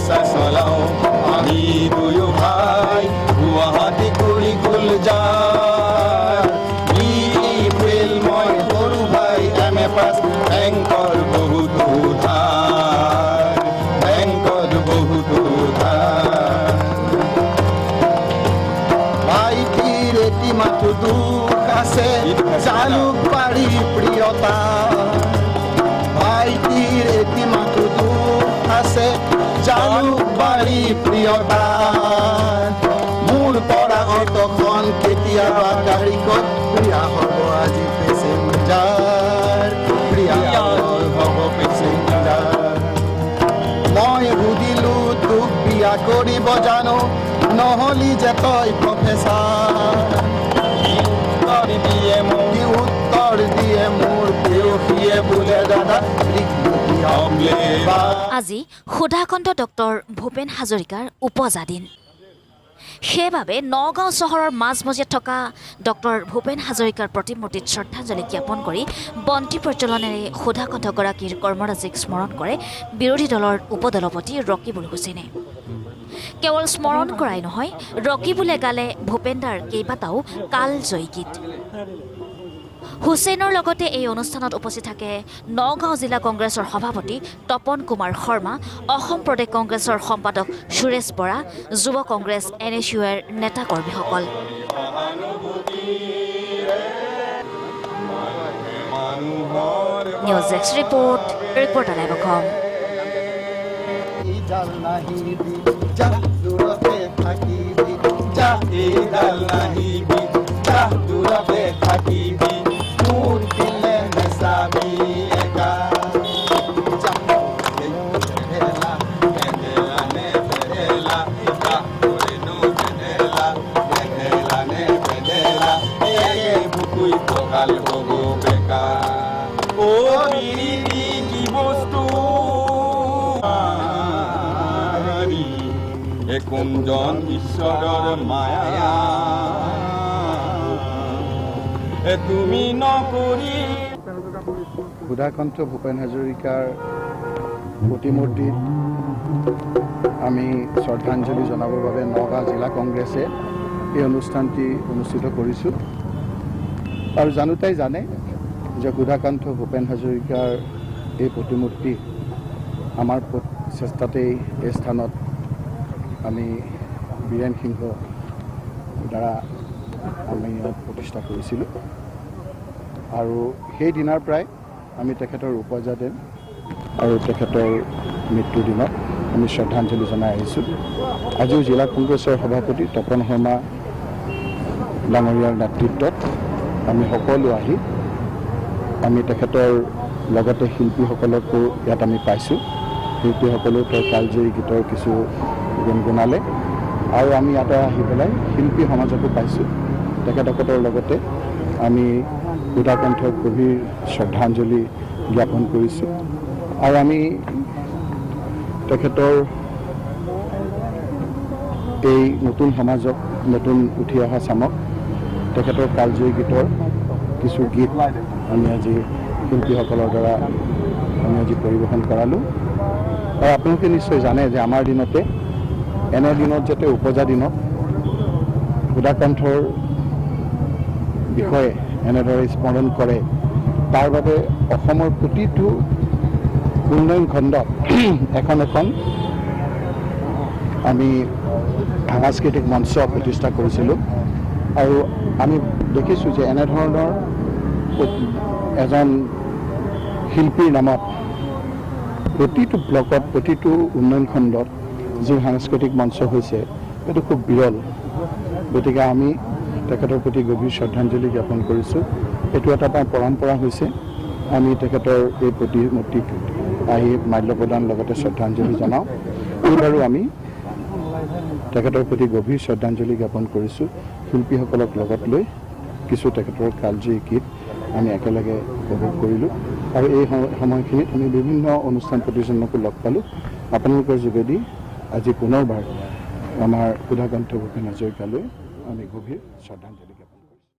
Rickshaw চলাও আমি দুয়ো ভাই গুৱাহাটী কৰি গ'ল যায় ফেল মই সৰু ভাই এম.এ. পাছ বেংকৰ বহুতো ধাৰ বেংকত বহুতো ধাৰ ভাইটিৰ এটি মাথো দুখ আছে জালুকবাৰী প্ৰিয়তা ভাইটিৰ এটি মাথো দুখ আছে জালুকবাৰী প্ৰিয়তা মোৰ পৰা অন্তখন কেতিয়াবা তাৰিখত প্ৰিয়া হ'ব আজি পেচেঞ্জাৰ প্ৰিয়া হ'ব পেচেঞ্জাৰ মই সুধিলো তোক বিয়া কৰিব জানো নহ'লি যে তই প্ৰফেচাৰ উত্তৰ দিয়ে মোৰ প্ৰেয়সীয়ে বোলে দাদা আজি সুধাকণ্ঠ ডক্টৰ ভূপেন হাজৰিকাৰ উপজা দিন সেইবাবে নগাঁও চহৰৰ মাজমজিয়াত থকা ডক্টৰ ভূপেন হাজৰিকাৰ প্ৰতিমূৰ্তিত শ্ৰদ্ধাঞ্জলি জ্ঞাপন কৰি বন্তি প্ৰজ্বলনেৰে সুধাকণ্ঠগৰাকীৰ কৰ্মৰাজিক স্মৰণ কৰে বিৰোধী দলৰ উপদলপতি ৰকিবুল হুছেইনে কেৱল স্মৰণ কৰাই নহয় ৰকিবুলে গালে ভূপেনদাৰ কেইবাটাও কালজয়ী গীত হুছেইনৰ লগতে এই অনুষ্ঠানত উপস্থিত থাকে নগাঁও জিলা কংগ্ৰেছৰ সভাপতি তপন কুমাৰ শৰ্মা অসম প্ৰদেশ কংগ্ৰেছৰ সম্পাদক সুৰেশ বৰা যুৱ কংগ্ৰেছ NSUৰ নেতা কৰ্মীসকল news X report reporter live Assam কুঞ্জন ঈশ্বৰৰ মায়া তুমি নকৰি সুধাকণ্ঠ ভূপেন হাজৰিকাৰ প্ৰতিমূৰ্তিত আমি শ্ৰদ্ধাঞ্জলি জনাবৰ বাবে নগাঁও জিলা কংগ্ৰেছে এই অনুষ্ঠানটি অনুষ্ঠিত কৰিছোঁ আৰু জানোতাই জানে যে সুধাকণ্ঠ ভূপেন হাজৰিকাৰ এই প্ৰতিমূৰ্তি আমাৰ চেষ্টাতেই এই স্থানত আমি বীৰেন সিংহ দ্বাৰা আমি প্ৰতিষ্ঠা কৰিছিলোঁ আৰু সেই দিনাৰ পৰাই আমি তেখেতৰ উপজা দিন আৰু তেখেতৰ মৃত্যুৰ দিনত আমি শ্ৰদ্ধাঞ্জলি জনাই আহিছোঁ আজিও জিলা কংগ্ৰেছৰ সভাপতি তপন শৰ্মা ডাঙৰীয়াৰ নেতৃত্বত আমি সকলো আহি আমি তেখেতৰ লগতে শিল্পীসকলকো ইয়াত আমি পাইছোঁ শিল্পীসকলেও তেওঁ কালজয়ী গীতৰ কিছু গুণগুণালে আৰু আমি ইয়াতে আহি পেলাই শিল্পী সমাজকো পাইছোঁ তেখেতসকলৰ লগতে আমি সুধাকণ্ঠক গভীৰ শ্ৰদ্ধাঞ্জলি জ্ঞাপন কৰিছোঁ আৰু আমি তেখেতৰ এই নতুন সমাজক নতুন উঠি অহা চামক তেখেতৰ কালজয়ী গীতৰ কিছু গীত আমি আজি শিল্পীসকলৰ দ্বাৰা আমি আজি পৰিৱেশন কৰালোঁ আৰু আপোনালোকে নিশ্চয় জানে যে আমাৰ দিনতে এনে দিনত যাতে উপজা দিনত সুধাকণ্ঠৰ বিষয়ে এনেদৰে স্মৰণ কৰে তাৰ বাবে অসমৰ প্ৰতিটো উন্নয়ন খণ্ডত এখন আমি সাংস্কৃতিক মঞ্চ প্ৰতিষ্ঠা কৰিছিলোঁ আৰু আমি দেখিছোঁ যে এনেধৰণৰ এজন শিল্পীৰ নামত প্ৰতিটো ব্লকত প্ৰতিটো উন্নয়ন খণ্ডত যি সাংস্কৃতিক মঞ্চ হৈছে সেইটো খুব বিৰল গতিকে আমি তেখেতৰ প্ৰতি গভীৰ শ্ৰদ্ধাঞ্জলি জ্ঞাপন কৰিছোঁ এইটো এটা পৰম্পৰা হৈছে আমি তেখেতৰ এই প্ৰতিমূৰ্তিক আহি মাল্য প্ৰদান লগতে শ্ৰদ্ধাঞ্জলি জনাওঁ এইবাৰো আমি তেখেতৰ প্ৰতি গভীৰ শ্ৰদ্ধাঞ্জলি জ্ঞাপন কৰিছোঁ শিল্পীসকলক লগত লৈ কিছু তেখেতৰ কালজয়ী গীত আমি একেলগে উপভোগ কৰিলোঁ আৰু এই সময়খিনিত আমি বিভিন্ন অনুষ্ঠান প্ৰতিষ্ঠানকো লগ পালোঁ আপোনালোকৰ যোগেদি আজি পুনৰবাৰ আমাৰ সুধাকণ্ঠ ভূপেন হাজৰিকালৈ আমি গভীৰ শ্ৰদ্ধাঞ্জলি